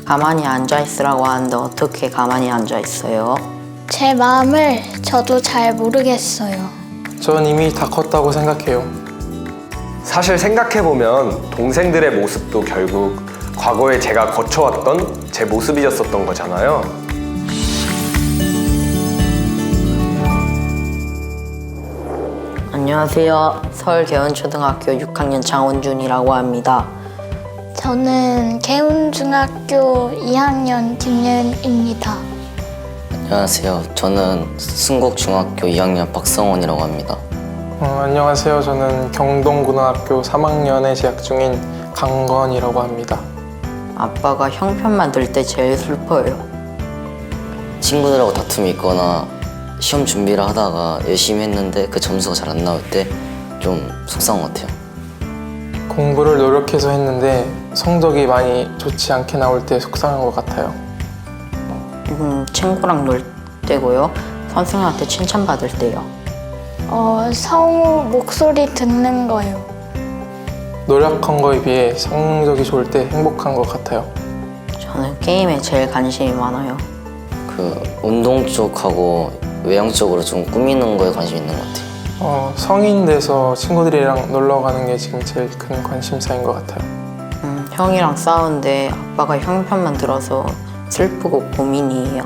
가만히 앉아 있으라고 하는데 어떻게 가만히 앉아 있어요? 제 마음을 저도 잘 모르겠어요. 전 이미 다 컸다고 생각해요. 사실 생각해보면 동생들의 모습도 결국 과거에 제가 거쳐왔던 제 모습이었었던 거잖아요. 안녕하세요. 서울계원초등학교 6학년 장원준이라고 합니다. 저는 개운중학교 2학년 김예은입니다. 안녕하세요. 저는 승곡중학교 2학년 박성원이라고 합니다. 안녕하세요. 저는 경동고등학교 3학년에 재학 중인 강건이라고 합니다. 아빠가 형편만 들 때 제일 슬퍼요. 친구들하고 다툼이 있거나 시험 준비를 하다가 열심히 했는데 그 점수가 잘 안 나올 때 좀 속상한 것 같아요. 공부를 노력해서 했는데 성적이 많이 좋지 않게 나올 때 속상한 것 같아요. 친구랑 놀 때고요. 선생님한테 칭찬받을 때요. 성우 목소리 듣는 거요. 노력한 거에 비해 성적이 좋을 때 행복한 것 같아요. 저는 게임에 제일 관심이 많아요. 그 운동 쪽하고 외형 쪽으로 좀 꾸미는 거에 관심 있는 것 같아요. 성인 돼서 친구들이랑 놀러 가는 게 지금 제일 큰 관심사인 것 같아요. 형이랑 싸우는데 아빠가 형편만 들어서 슬프고 고민이에요.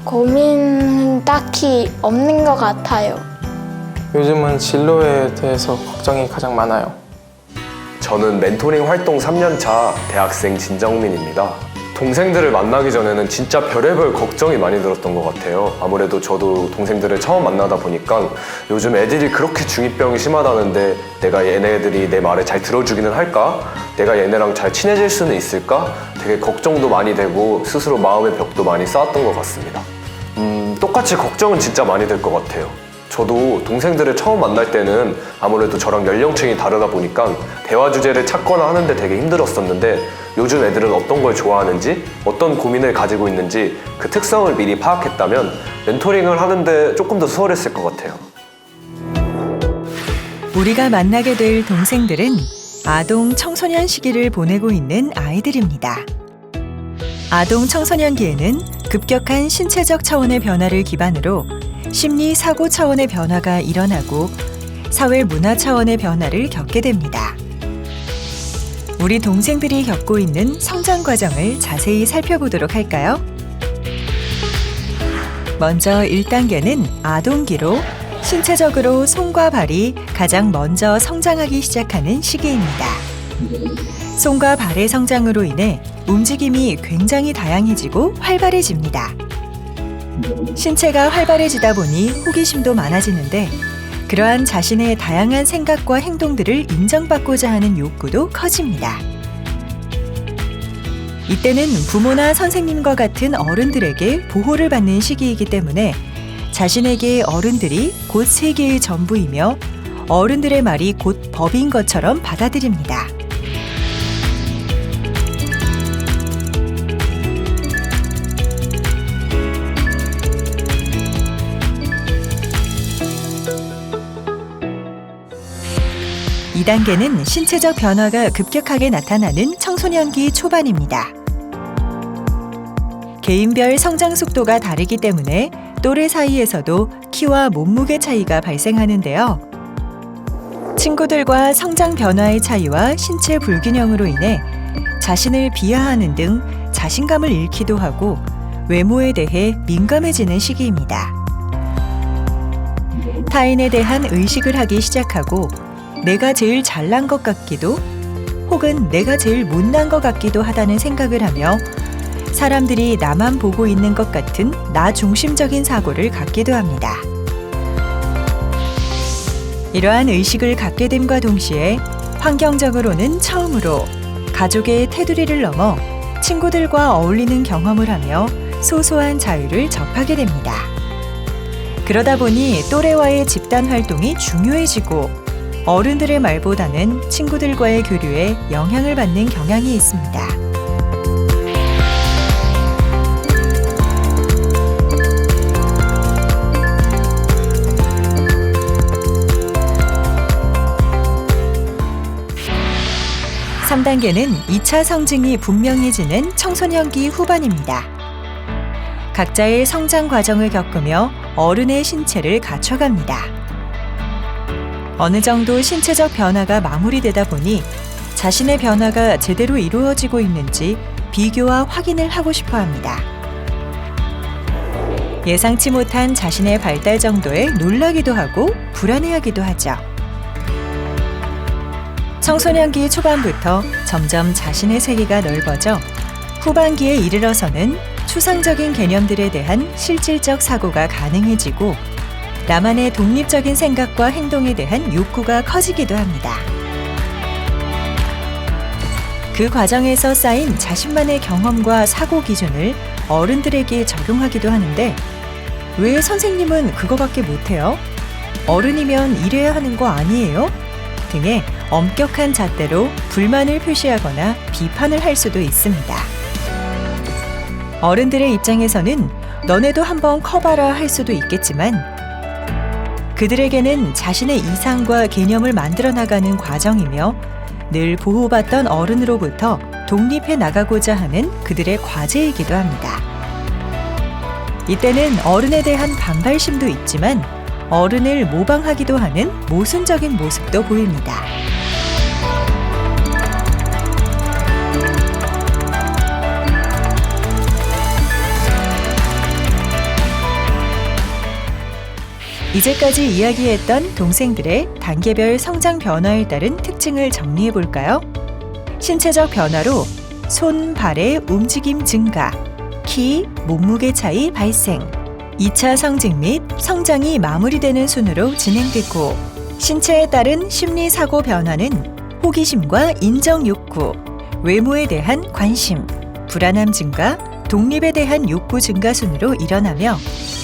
고민은 딱히 없는 것 같아요. 요즘은 진로에 대해서 걱정이 가장 많아요. 저는 멘토링 활동 3년차 대학생 진정민입니다. 동생들을 만나기 전에는 진짜 별의별 걱정이 많이 들었던 것 같아요. 아무래도 저도 동생들을 처음 만나다 보니까 요즘 애들이 그렇게 중2병이 심하다는데 내가 얘네들이 내 말을 잘 들어주기는 할까? 내가 얘네랑 잘 친해질 수는 있을까? 되게 걱정도 많이 되고 스스로 마음의 벽도 많이 쌓았던 것 같습니다. 똑같이 걱정은 진짜 많이 될 것 같아요. 저도 동생들을 처음 만날 때는 아무래도 저랑 연령층이 다르다 보니까 대화 주제를 찾거나 하는데 되게 힘들었었는데 요즘 애들은 어떤 걸 좋아하는지, 어떤 고민을 가지고 있는지 그 특성을 미리 파악했다면 멘토링을 하는데 조금 더 수월했을 것 같아요. 우리가 만나게 될 동생들은 아동 청소년 시기를 보내고 있는 아이들입니다. 아동 청소년기에는 급격한 신체적 차원의 변화를 기반으로 심리 사고 차원의 변화가 일어나고 사회 문화 차원의 변화를 겪게 됩니다. 우리 동생들이 겪고 있는 성장 과정을 자세히 살펴보도록 할까요? 먼저 1단계는 아동기로 신체적으로 손과 발이 가장 먼저 성장하기 시작하는 시기입니다. 손과 발의 성장으로 인해 움직임이 굉장히 다양해지고 활발해집니다. 신체가 활발해지다 보니 호기심도 많아지는데 그러한 자신의 다양한 생각과 행동들을 인정받고자 하는 욕구도 커집니다. 이때는 부모나 선생님과 같은 어른들에게 보호를 받는 시기이기 때문에 자신에게 어른들이 곧 세계의 전부이며 어른들의 말이 곧 법인 것처럼 받아들입니다. 이 단계는 신체적 변화가 급격하게 나타나는 청소년기 초반입니다. 개인별 성장 속도가 다르기 때문에 또래 사이에서도 키와 몸무게 차이가 발생하는데요. 친구들과 성장 변화의 차이와 신체 불균형으로 인해 자신을 비하하는 등 자신감을 잃기도 하고 외모에 대해 민감해지는 시기입니다. 타인에 대한 의식을 하기 시작하고 내가 제일 잘난 것 같기도 혹은 내가 제일 못난 것 같기도 하다는 생각을 하며 사람들이 나만 보고 있는 것 같은 나 중심적인 사고를 갖기도 합니다. 이러한 의식을 갖게 됨과 동시에 환경적으로는 처음으로 가족의 테두리를 넘어 친구들과 어울리는 경험을 하며 소소한 자유를 접하게 됩니다. 그러다 보니 또래와의 집단 활동이 중요해지고 어른들의 말보다는 친구들과의 교류에 영향을 받는 경향이 있습니다. 3단계는 2차 성징이 분명해지는 청소년기 후반입니다. 각자의 성장 과정을 겪으며 어른의 신체를 갖춰갑니다. 어느 정도 신체적 변화가 마무리되다 보니 자신의 변화가 제대로 이루어지고 있는지 비교와 확인을 하고 싶어 합니다. 예상치 못한 자신의 발달 정도에 놀라기도 하고 불안해하기도 하죠. 청소년기 초반부터 점점 자신의 세계가 넓어져 후반기에 이르러서는 추상적인 개념들에 대한 실질적 사고가 가능해지고 나만의 독립적인 생각과 행동에 대한 욕구가 커지기도 합니다. 그 과정에서 쌓인 자신만의 경험과 사고 기준을 어른들에게 적용하기도 하는데 왜 선생님은 그거밖에 못해요? 어른이면 이래야 하는 거 아니에요? 등의 엄격한 잣대로 불만을 표시하거나 비판을 할 수도 있습니다. 어른들의 입장에서는 너네도 한번 커봐라 할 수도 있겠지만 그들에게는 자신의 이상과 개념을 만들어 나가는 과정이며 늘 보호받던 어른으로부터 독립해 나가고자 하는 그들의 과제이기도 합니다. 이때는 어른에 대한 반발심도 있지만 어른을 모방하기도 하는 모순적인 모습도 보입니다. 이제까지 이야기했던 동생들의 단계별 성장 변화에 따른 특징을 정리해 볼까요? 신체적 변화로 손, 발의 움직임 증가, 키, 몸무게 차이 발생, 2차 성징 및 성장이 마무리되는 순으로 진행되고 신체에 따른 심리 사고 변화는 호기심과 인정 욕구, 외모에 대한 관심, 불안함 증가, 독립에 대한 욕구 증가 순으로 일어나며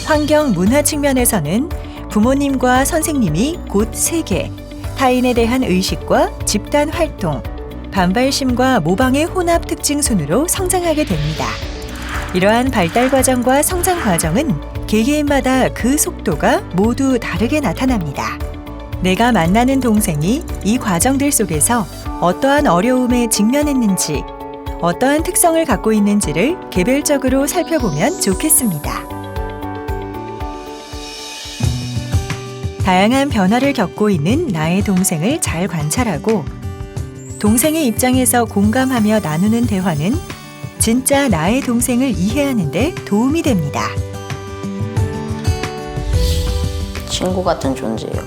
환경 문화 측면에서는 부모님과 선생님이 곧 세계, 타인에 대한 의식과 집단 활동, 반발심과 모방의 혼합 특징 순으로 성장하게 됩니다. 이러한 발달 과정과 성장 과정은 개개인마다 그 속도가 모두 다르게 나타납니다. 내가 만나는 동생이 이 과정들 속에서 어떠한 어려움에 직면했는지, 어떠한 특성을 갖고 있는지를 개별적으로 살펴보면 좋겠습니다. 다양한 변화를 겪고 있는 나의 동생을 잘 관찰하고 동생의 입장에서 공감하며 나누는 대화는 진짜 나의 동생을 이해하는 데 도움이 됩니다. 친구 같은 존재예요.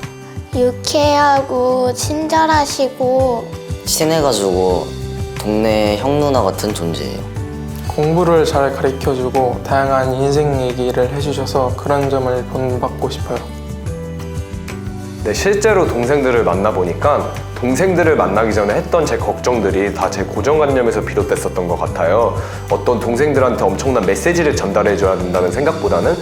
유쾌하고 친절하시고 친해가지고 동네 형 누나 같은 존재예요. 공부를 잘 가르쳐주고 다양한 인생 얘기를 해주셔서 그런 점을 본받고 싶어요. 네, 실제로 동생들을 만나보니까 동생들을 만나기 전에 했던 제 걱정들이 다 제 고정관념에서 비롯됐었던 것 같아요. 어떤 동생들한테 엄청난 메시지를 전달해줘야 된다는 생각보다는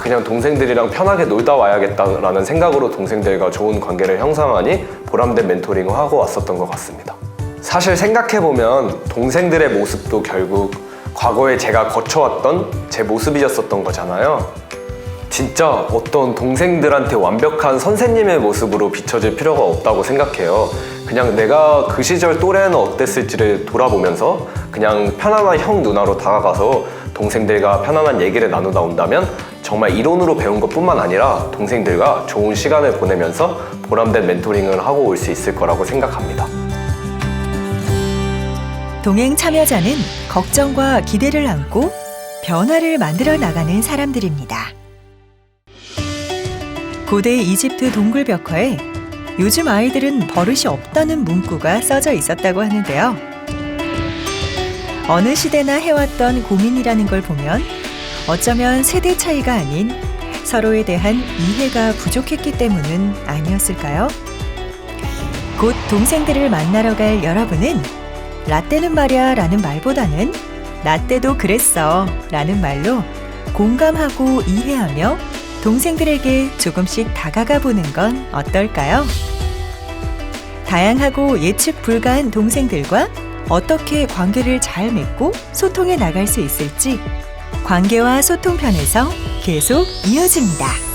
그냥 동생들이랑 편하게 놀다 와야겠다라는 생각으로 동생들과 좋은 관계를 형성하니 보람된 멘토링을 하고 왔었던 것 같습니다. 사실 생각해보면 동생들의 모습도 결국 과거에 제가 거쳐왔던 제 모습이었었던 거잖아요. 진짜 어떤 동생들한테 완벽한 선생님의 모습으로 비춰질 필요가 없다고 생각해요. 그냥 내가 그 시절 또래는 어땠을지를 돌아보면서 그냥 편안한 형 누나로 다가가서 동생들과 편안한 얘기를 나누다 온다면 정말 이론으로 배운 것뿐만 아니라 동생들과 좋은 시간을 보내면서 보람된 멘토링을 하고 올 수 있을 거라고 생각합니다. 동행 참여자는 걱정과 기대를 안고 변화를 만들어 나가는 사람들입니다. 고대 이집트 동굴 벽화에 요즘 아이들은 버릇이 없다는 문구가 써져 있었다고 하는데요. 어느 시대나 해왔던 고민이라는 걸 보면 어쩌면 세대 차이가 아닌 서로에 대한 이해가 부족했기 때문은 아니었을까요? 곧 동생들을 만나러 갈 여러분은 라떼는 말이야 라는 말보다는 나 때도 그랬어 라는 말로 공감하고 이해하며 동생들에게 조금씩 다가가 보는 건 어떨까요? 다양하고 예측 불가한 동생들과 어떻게 관계를 잘 맺고 소통해 나갈 수 있을지 관계와 소통 편에서 계속 이어집니다.